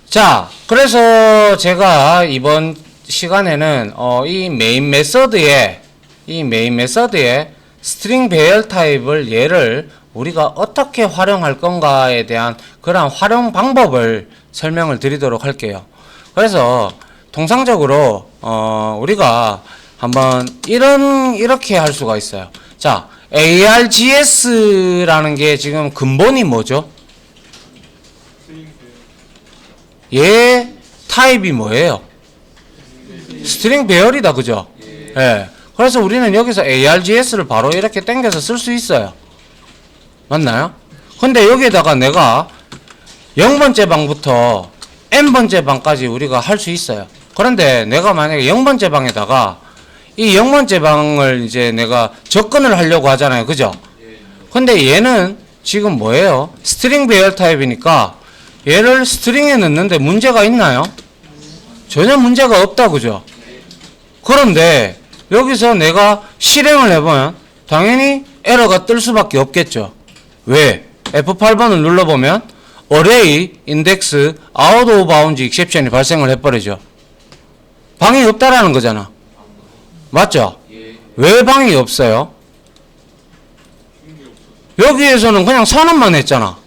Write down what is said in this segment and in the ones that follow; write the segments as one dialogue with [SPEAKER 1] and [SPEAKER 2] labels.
[SPEAKER 1] 자, 그래서 제가 이번 시간에는 이 메인 메서드의 스트링 배열 타입을 얘를 우리가 어떻게 활용할 건가에 대한 그런 활용 방법을 설명을 드리도록 할게요. 그래서 통상적으로 우리가 한번 이렇게 할 수가 있어요. 자, ARGS라는 게 지금 근본이 뭐죠? 얘 타입이 뭐예요? 스트링 배열이다, 그죠? 예. 그래서 우리는 여기서 ARGS를 바로 이렇게 당겨서 쓸 수 있어요. 맞나요? 근데 여기에다가 내가 0번째 방부터 n번째 방까지 우리가 할 수 있어요. 그런데 내가 만약에 0번째 방에다가 이 0번째 방을 이제 내가 접근을 하려고 하잖아요. 그죠? 근데 얘는 지금 뭐예요? 스트링 배열 타입이니까 얘를 스트링에 넣는데 문제가 있나요? 전혀 문제가 없다. 그죠? 그런데 여기서 내가 실행을 해보면 당연히 에러가 뜰 수밖에 없겠죠. 왜? F8번을 눌러보면 Array Index Out of Bounds Exception이 발생을 해버리죠. 방이 없다라는 거잖아. 맞죠? 왜 방이 없어요? 여기에서는 그냥 선언만 했잖아.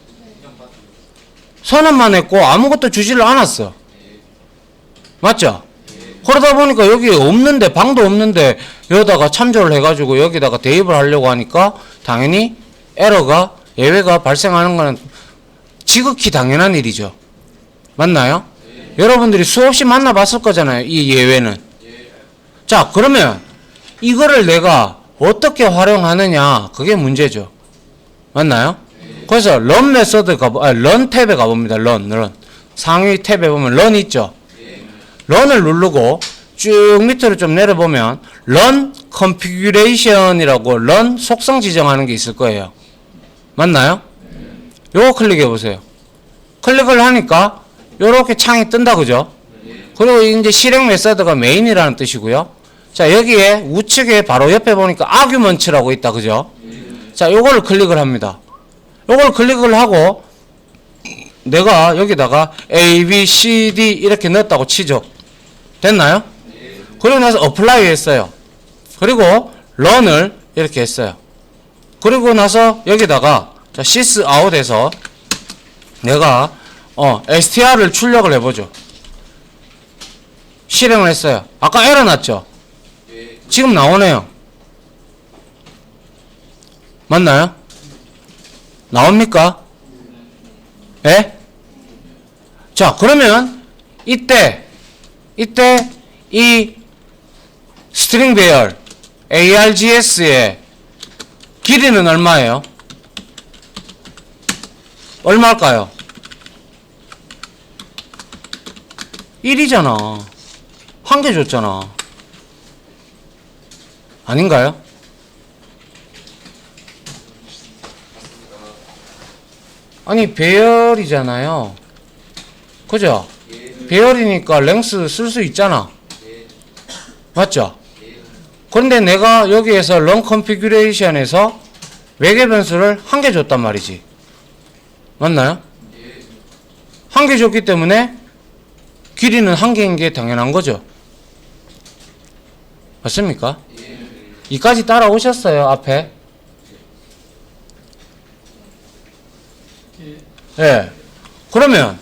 [SPEAKER 1] 선언만 했고 아무것도 주지를 않았어. 맞죠? 그러다 보니까 여기 없는데, 방도 없는데 여기다가 참조를 해가지고 여기다가 대입을 하려고 하니까 당연히 에러가, 예외가 발생하는 거는 지극히 당연한 일이죠. 맞나요? 여러분들이 수없이 만나봤을 거잖아요, 이 예외는. 자, 그러면 이거를 내가 어떻게 활용하느냐, 그게 문제죠. 맞나요? 그래서 run 메서드 run 탭에 가봅니다. run. 상위 탭에 보면 run 있죠? run을 누르고 쭉 밑으로 좀 내려보면 run configuration이라고 run 속성 지정하는 게 있을 거예요. 맞나요? 요거 클릭해 보세요. 클릭을 하니까 요렇게 창이 뜬다, 그죠? 그리고 이제 실행 메서드가 메인이라는 뜻이고요. 자, 여기에 우측에 바로 옆에 보니까 arguments라고 있다, 그죠? 자, 요거를 클릭을 합니다. 요걸 클릭을 하고 내가 여기다가 A, B, C, D 이렇게 넣었다고 치죠. 됐나요? 그리고 나서 apply 했어요. 그리고 run을 이렇게 했어요. 그리고 나서 여기다가 자, sys out에서 내가 str을 출력을 해보죠. 실행을 했어요. 아까 에러 났죠? 지금 나오네요. 맞나요? 나옵니까? 예? 자, 그러면 이때 이 스트링 배열 ARGS의 길이는 얼마예요? 얼마일까요? 1이잖아. 한 개 줬잖아. 아닌가요? 아니, 배열이잖아요. 그죠? 배열이니까 랭스 쓸 수 있잖아. 맞죠? 그런데 내가 여기에서 run configuration에서 외계 변수를 한 개 줬단 말이지. 맞나요? 한 개 줬기 때문에 길이는 한 개인 게 당연한 거죠. 맞습니까? 이까지 따라오셨어요, 앞에? 예. 그러면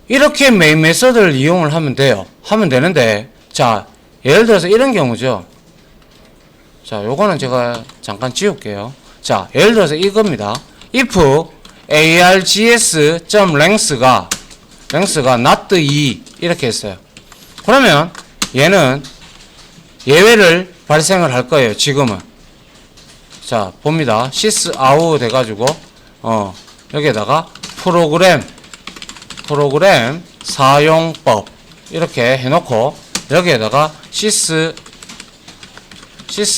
[SPEAKER 1] 이렇게 메인 메서드를 이용을 하면 돼요. 하면 되는데, 자, 예를 들어서 이런 경우죠. 자, 요거는 제가 잠깐 지울게요. 자, 예를 들어서 이겁니다. if args.length가 not 2 이렇게 했어요. 그러면 얘는 예외를 발생을 할 거예요. 지금은. 자, 봅니다. sys out 돼가지고 여기에다가 프로그램 사용법 이렇게 해놓고 여기에다가 sys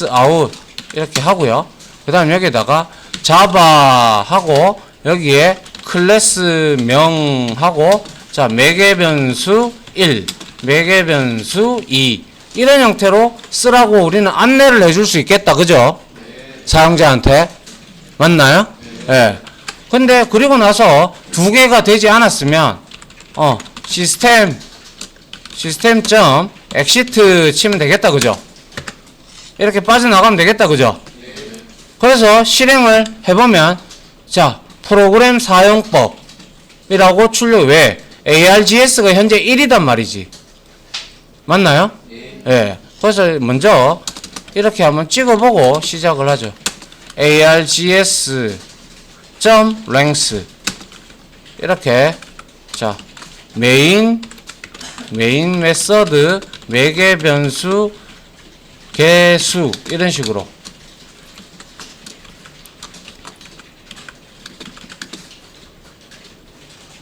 [SPEAKER 1] out 이렇게 하고요. 그 다음 여기에다가 자바 하고 여기에 클래스 명하고 자, 매개 변수 1, 매개 변수 2 이런 형태로 쓰라고 우리는 안내를 해줄 수 있겠다. 그죠? 사용자한테. 맞나요? 예. 근데 그리고 나서 두 개가 되지 않았으면 시스템 엑시트 치면 되겠다, 그죠? 이렇게 빠져나가면 되겠다, 그죠? 그래서 실행을 해보면, 자, 프로그램 사용법이라고 왜? ARGS가 현재 1이단 말이지. 맞나요? 예. 그래서 먼저 이렇게 한번 찍어보고 시작을 하죠. args.length. 이렇게, 자, 메인 메서드, 매개 변수, 개수, 이런 식으로.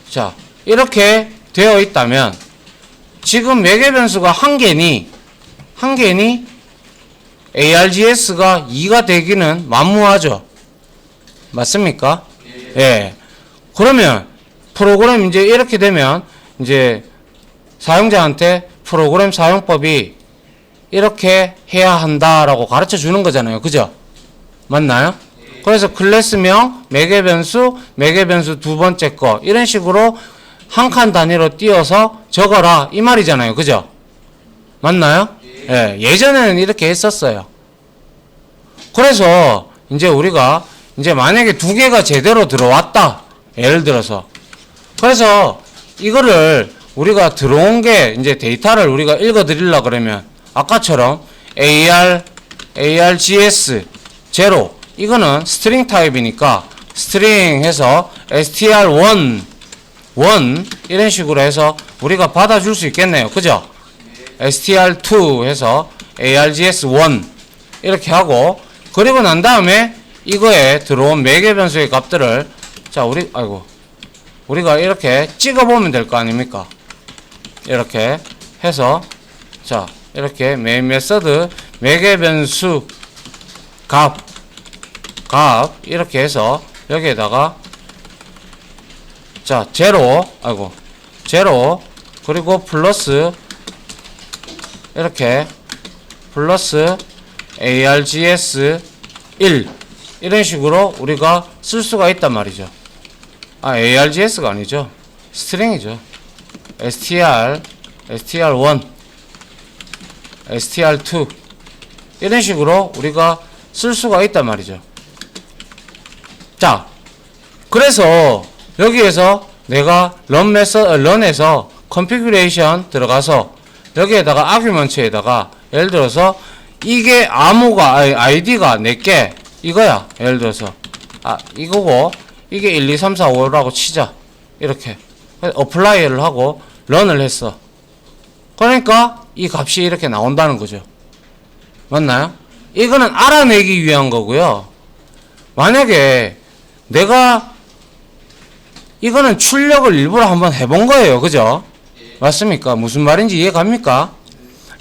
[SPEAKER 1] 자, 이렇게 되어 있다면, 지금 매개 변수가 한 개니 args가 2가 되기는 만무하죠. 맞습니까? 예. 그러면 프로그램 이제 이렇게 되면 이제 사용자한테 프로그램 사용법이 이렇게 해야 한다라고 가르쳐 주는 거잖아요. 그죠? 맞나요? 그래서 클래스명, 매개변수 두 번째 거 이런 식으로 한 칸 단위로 띄어서 적어라 이 말이잖아요. 그죠? 맞나요? 예, 예전에는 이렇게 했었어요. 그래서 이제 우리가 이제 만약에 두 개가 제대로 들어왔다. 예를 들어서. 그래서 이거를 우리가 들어온 게 이제 데이터를 우리가 읽어 드리려 그러면 아까처럼 args 0 이거는 스트링 타입이니까 스트링 해서 str1 이런 식으로 해서 우리가 받아줄 수 있겠네요. 그죠? str2 해서 args1 이렇게 하고 그리고 난 다음에 이거에 들어온 매개 변수의 값들을 자 우리가 이렇게 찍어보면 될 거 아닙니까? 이렇게 해서 자 이렇게 메인 메서드 매개 변수 값 이렇게 해서 여기에다가 자 제로 그리고 플러스 이렇게 플러스 args 1 이런 식으로 우리가 쓸 수가 있단 말이죠. args가 아니죠. 스트링이죠. str1 str2 이런 식으로 우리가 쓸 수가 있단 말이죠. 자, 그래서 여기에서 내가 런에서 configuration 들어가서 여기에다가 아규먼트에다가 예를 들어서 이게 아이디가 4개 이거야. 예를 들어서 이거고 이게 1, 2, 3, 4, 5라고 치자. 이렇게 어플라이를 하고 런을 했어. 그러니까 이 값이 이렇게 나온다는 거죠. 맞나요? 이거는 알아내기 위한 거고요. 만약에 내가 이거는 출력을 일부러 한번 해본 거예요. 그죠? 맞습니까? 무슨 말인지 이해 갑니까?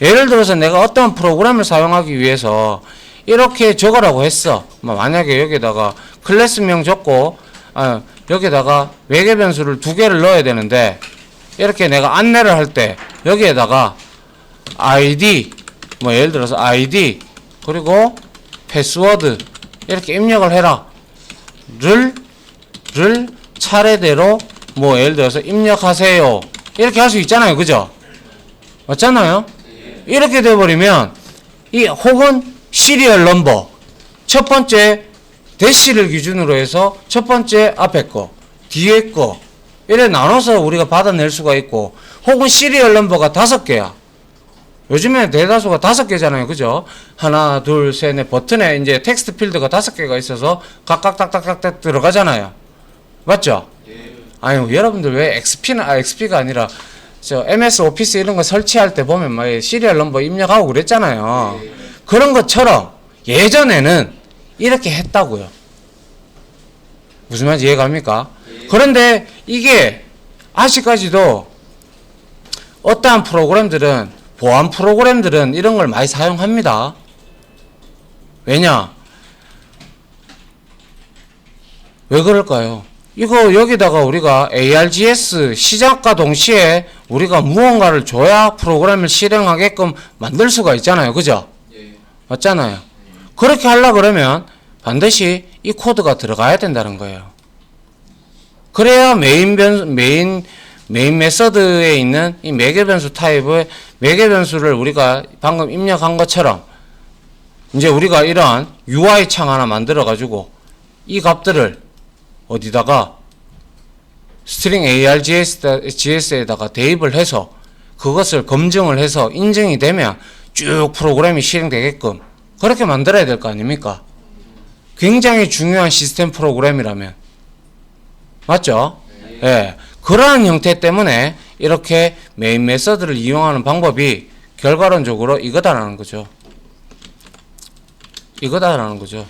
[SPEAKER 1] 예를 들어서 내가 어떤 프로그램을 사용하기 위해서 이렇게 적으라고 했어. 만약에 여기다가 클래스명 적고 여기다가 매개 변수를 2개를 넣어야 되는데 이렇게 내가 안내를 할 때 여기에다가 id 예를 들어서 id 그리고 패스워드 이렇게 입력을 해라 를 차례대로 예를 들어서 입력하세요 이렇게 할 수 있잖아요. 그죠? 맞잖아요? 이렇게 돼버리면 혹은 시리얼 넘버 첫 번째 대시를 기준으로 해서 첫 번째 앞에 거 뒤에 거 이래 나눠서 우리가 받아낼 수가 있고 혹은 시리얼 넘버가 5개야. 요즘에 대다수가 5개잖아요. 그죠? 하나, 둘, 셋, 넷 버튼에 이제 텍스트 필드가 5개가 있어서 각각 딱딱딱딱 들어가잖아요. 맞죠? 아유, 여러분들 왜 XP가 아니라 MS 오피스 이런 거 설치할 때 보면 막 시리얼 넘버 입력하고 그랬잖아요. 그런 것처럼 예전에는 이렇게 했다고요. 무슨 말인지 이해갑니까? 그런데 이게 아직까지도 어떠한 프로그램들은 보안 프로그램들은 이런 걸 많이 사용합니다. 왜냐? 왜 그럴까요? 이거 여기다가 우리가 args 시작과 동시에 우리가 무언가를 줘야 프로그램을 실행하게끔 만들 수가 있잖아요. 그죠? 맞잖아요. 그렇게 하려고 그러면 반드시 이 코드가 들어가야 된다는 거예요. 그래야 메인 메인 메서드에 있는 이 매개 변수 타입의 매개 변수를 우리가 방금 입력한 것처럼 이제 우리가 이러한 UI 창 하나 만들어 가지고 이 값들을 어디다가 스트링 args에다가 대입을 해서 그것을 검증을 해서 인증이 되면 쭉 프로그램이 실행되게끔 그렇게 만들어야 될 거 아닙니까? 굉장히 중요한 시스템 프로그램이라면 맞죠? 예. 그러한 형태 때문에 이렇게 메인 메서드를 이용하는 방법이 결과론적으로 이거다라는 거죠. 이거다라는 거죠.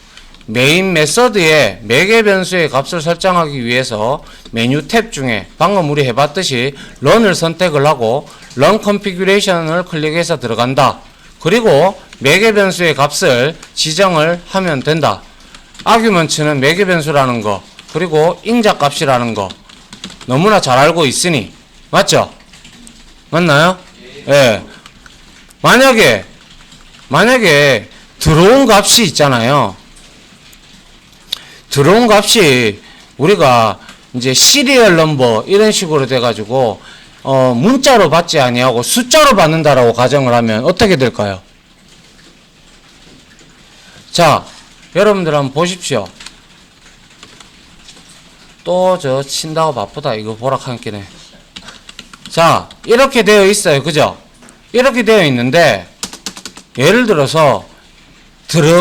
[SPEAKER 1] 메인 메서드의 매개 변수의 값을 설정하기 위해서 메뉴 탭 중에 방금 우리 해봤듯이 런을 선택을 하고 런 컨피규레이션을 클릭해서 들어간다. 그리고 매개 변수의 값을 지정을 하면 된다. 아규먼트는 매개 변수라는 거 그리고 인자 값이라는 거 너무나 잘 알고 있으니 맞죠? 맞나요? 예. 만약에 들어온 값이 있잖아요. 들어온 값이 우리가 이제 시리얼 넘버 이런 식으로 돼 가지고 문자로 받지 아니하고 숫자로 받는다라고 가정을 하면 어떻게 될까요? 자, 여러분들 한번 보십시오. 또 저 친다고 바쁘다 이거 보라 한 끼네. 자, 이렇게 되어 있어요. 그죠? 이렇게 되어 있는데 예를 들어서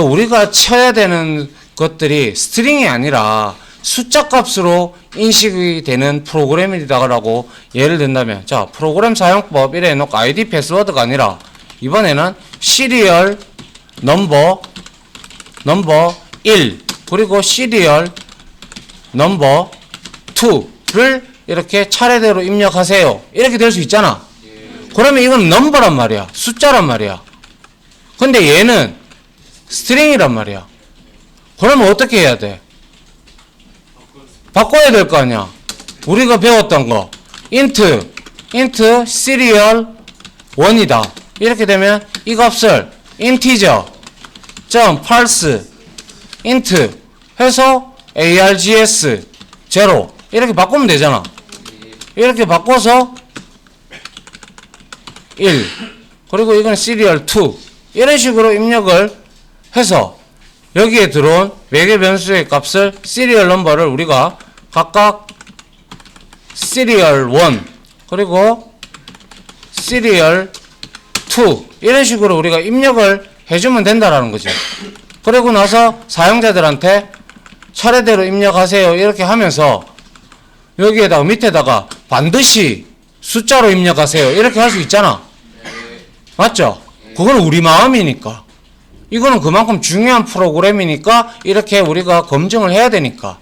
[SPEAKER 1] 우리가 쳐야 되는 것들이 스트링이 아니라 숫자 값으로 인식이 되는 프로그램이다라고 예를 든다면 자, 프로그램 사용법 이래 놓고 아이디 패스워드가 아니라 이번에는 시리얼 넘버 1 그리고 시리얼 넘버 2를 이렇게 차례대로 입력하세요. 이렇게 될 수 있잖아. 그러면 이건 넘버란 말이야. 숫자란 말이야. 근데 얘는 스트링이란 말이야. 그러면 어떻게 해야 돼? 바꿔야 될 거 아니야. 우리가 배웠던 거 int serial 1이다. 이렇게 되면 이 값을 integer parse int 해서 args 0 이렇게 바꾸면 되잖아. 이렇게 바꿔서 1 그리고 이건 serial 2 이런 식으로 입력을 해서 여기에 들어온 매개 변수의 값을 시리얼 넘버를 우리가 각각 시리얼 1 그리고 시리얼 2 이런 식으로 우리가 입력을 해주면 된다라는 거죠. 그리고 나서 사용자들한테 차례대로 입력하세요 이렇게 하면서 여기에다가 밑에다가 반드시 숫자로 입력하세요 이렇게 할 수 있잖아. 맞죠? 그건 우리 마음이니까. 이거는 그만큼 중요한 프로그램이니까 이렇게 우리가 검증을 해야 되니까.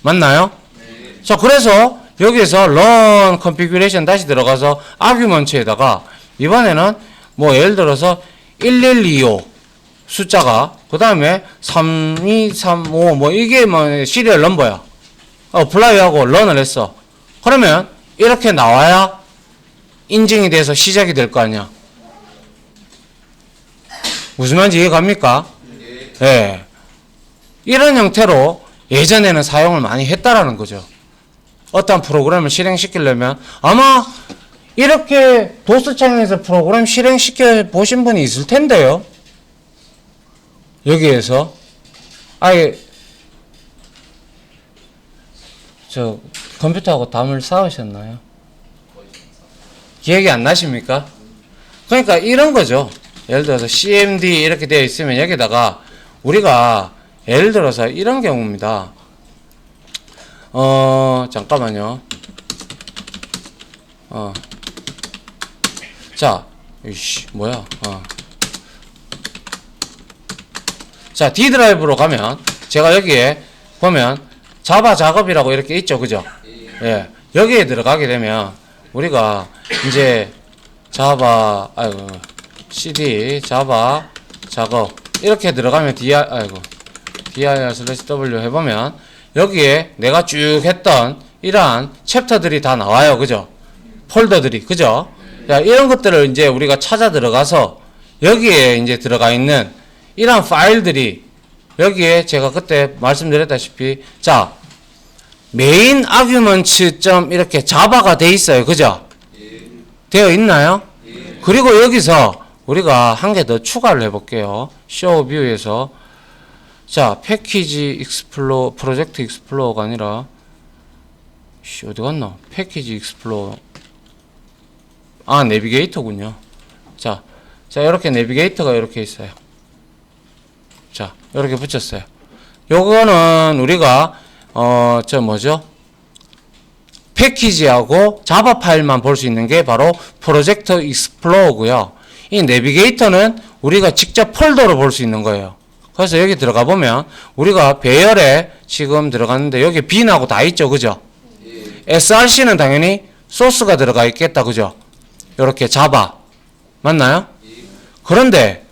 [SPEAKER 1] 맞나요? 네. 자, 그래서 여기에서 run configuration 다시 들어가서 argument에다가 이번에는 뭐 예를 들어서 1125 숫자가 그 다음에 3235 뭐 이게 뭐 시리얼 넘버야. apply하고 run을 했어. 그러면 이렇게 나와야 인증이 돼서 시작이 될 거 아니야. 무슨 말인지 이해갑니까? 예. 이런 형태로 예전에는 사용을 많이 했다라는 거죠. 어떤 프로그램을 실행시키려면 아마 이렇게 도스창에서 프로그램 실행시켜 보신 분이 있을 텐데요. 여기에서 아예 저 컴퓨터하고 담을 쌓으셨나요? 기억이 안 나십니까? 그러니까 이런 거죠. 예를 들어서 CMD 이렇게 되어 있으면 여기다가 우리가 예를 들어서 이런 경우입니다. 잠깐만요. 자, 이씨, 뭐야? 자, D 드라이브로 가면 제가 여기에 보면 자바 작업이라고 이렇게 있죠, 그죠? 예, 여기에 들어가게 되면 우리가 이제 자바 CD 자바 작업 이렇게 들어가면 dir/w 해보면 여기에 내가 쭉 했던 이러한 챕터들이 다 나와요, 그죠? 폴더들이, 그죠? 자, 이런 것들을 이제 우리가 찾아 들어가서 여기에 이제 들어가 있는 이러한 파일들이 여기에 제가 그때 말씀드렸다시피 자, 메인 아규먼트 점 이렇게 자바가 돼 있어요. 그죠? 되어 있나요? 그리고 여기서 우리가 한 개 더 추가를 해볼게요. 쇼 뷰에서 자 패키지 익스플로 프로젝트 익스플로어가 아니라 어디 갔나? 패키지 익스플로어 내비게이터군요. 자 이렇게 내비게이터가 이렇게 있어요. 자 이렇게 붙였어요. 요거는 우리가 패키지하고 자바 파일만 볼 수 있는 게 바로 프로젝트 익스플로어고요. 이 내비게이터는 우리가 직접 폴더로 볼 수 있는 거예요. 그래서 여기 들어가 보면 우리가 배열에 지금 들어갔는데 여기 빈하고 다 있죠. 그죠? src는 당연히 소스가 들어가 있겠다. 그죠? 이렇게 자바 맞나요? 그런데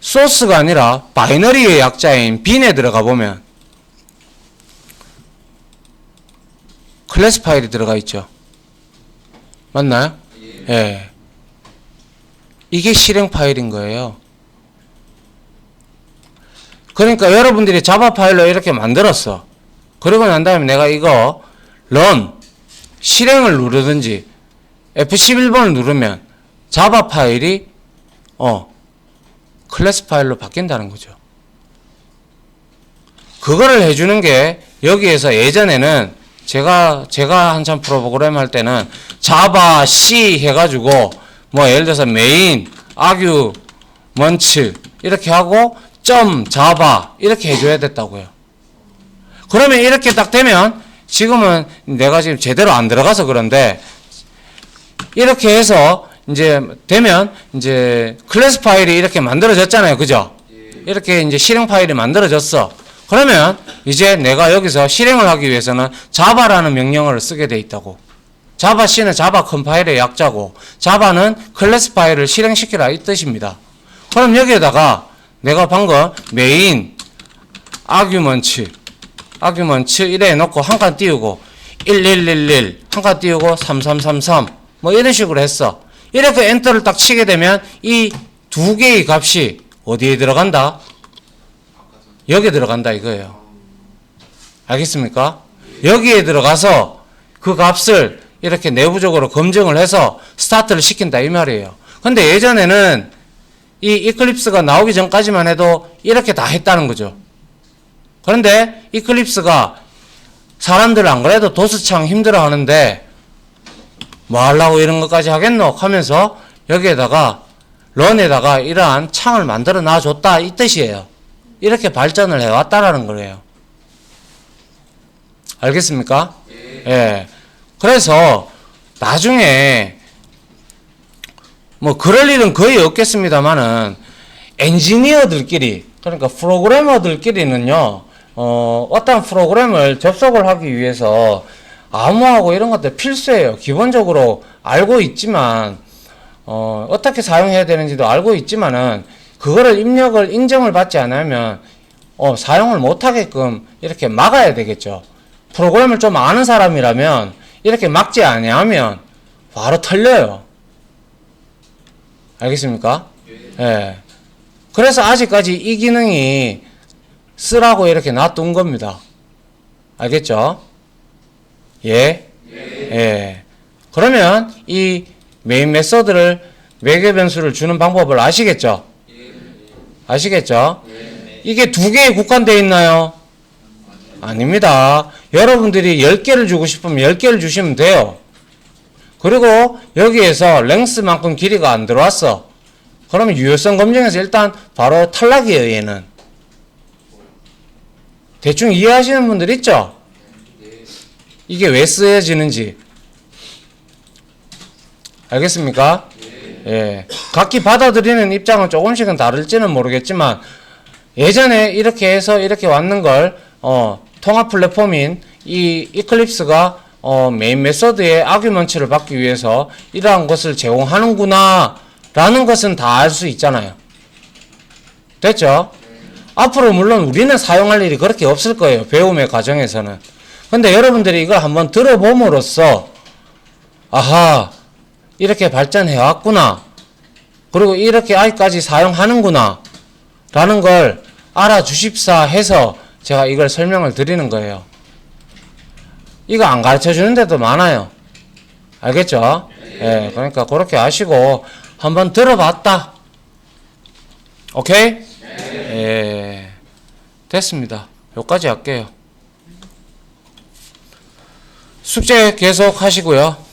[SPEAKER 1] 소스가 아니라 바이너리의 약자인 빈에 들어가 보면 클래스 파일이 들어가 있죠. 맞나요? 예. 이게 실행 파일인 거예요. 그러니까 여러분들이 자바 파일로 이렇게 만들었어. 그러고 난 다음에 내가 이거 run 실행을 누르든지 F11번을 누르면 자바 파일이 클래스 파일로 바뀐다는 거죠. 그거를 해주는 게 여기에서 예전에는 제가 한참 프로그램 할 때는 자바 C 해가지고 뭐 예를 들어서 메인 아규먼트 이렇게 하고 점 자바 이렇게 해줘야 됐다고요. 그러면 이렇게 딱 되면 지금은 내가 지금 제대로 안 들어가서 그런데 이렇게 해서 이제 되면 이제 클래스 파일이 이렇게 만들어졌잖아요. 그죠? 이렇게 이제 실행 파일이 만들어졌어. 그러면 이제 내가 여기서 실행을 하기 위해서는 자바라는 명령어를 쓰게 돼 있다고. 자바 C는 자바 컴파일의 약자고 자바는 클래스 파일을 실행시키라 이 뜻입니다. 그럼 여기에다가 내가 방금 메인 아규먼트 이래 해놓고 한 칸 띄우고 1111 한 칸 띄우고 3333 뭐 이런 식으로 했어. 이렇게 엔터를 딱 치게 되면 이 두 개의 값이 어디에 들어간다? 여기에 들어간다 이거예요. 알겠습니까? 여기에 들어가서 그 값을 이렇게 내부적으로 검증을 해서 스타트를 시킨다 이 말이에요. 근데 예전에는 이 이클립스가 나오기 전까지만 해도 이렇게 다 했다는 거죠. 그런데 이클립스가 사람들 안 그래도 도스창 힘들어 하는데 뭐 하려고 이런 것까지 하겠노 하면서 여기에다가 런에다가 이러한 창을 만들어 놔줬다 이 뜻이에요. 이렇게 발전을 해왔다라는 거예요. 알겠습니까? 예. 그래서 나중에 뭐 그럴 일은 거의 없겠습니다만은 엔지니어들끼리 그러니까 프로그래머들끼리는요 어떤 프로그램을 접속을 하기 위해서 암호하고 이런 것들 필수예요. 기본적으로 알고 있지만 어떻게 사용해야 되는지도 알고 있지만은 그거를 입력을 인정을 받지 않으면 사용을 못하게끔 이렇게 막아야 되겠죠. 프로그램을 좀 아는 사람이라면 이렇게 막지 아니하면 바로 털려요. 알겠습니까? 예. 그래서 아직까지 이 기능이 쓰라고 이렇게 놔둔 겁니다. 알겠죠? 예? 예. 그러면 이 메인 메서드를 매개 변수를 주는 방법을 아시겠죠? 아시겠죠? 이게 두 개에 국한되어 있나요? 아닙니다. 여러분들이 10개를 주고 싶으면 10개를 주시면 돼요. 그리고 여기에서 랭스만큼 길이가 안 들어왔어. 그러면 유효성 검증에서 일단 바로 탈락이에요, 얘는. 대충 이해하시는 분들 있죠? 이게 왜 쓰여지는지. 알겠습니까? 예. 각기 받아들이는 입장은 조금씩은 다를지는 모르겠지만 예전에 이렇게 해서 이렇게 왔는 걸 통합 플랫폼인 이 이클립스가 메인 메서드의 아규먼트를 받기 위해서 이러한 것을 제공하는구나 라는 것은 다 알 수 있잖아요. 됐죠? 앞으로 물론 우리는 사용할 일이 그렇게 없을 거예요. 배움의 과정에서는. 근데 여러분들이 이걸 한번 들어봄으로써 아하 이렇게 발전해 왔구나. 그리고 이렇게 아직까지 사용하는구나. 라는 걸 알아주십사 해서 제가 이걸 설명을 드리는 거예요. 이거 안 가르쳐 주는 데도 많아요. 알겠죠? 예, 그러니까 그렇게 아시고 한번 들어봤다. 오케이? 예, 됐습니다. 여기까지 할게요. 숙제 계속 하시고요.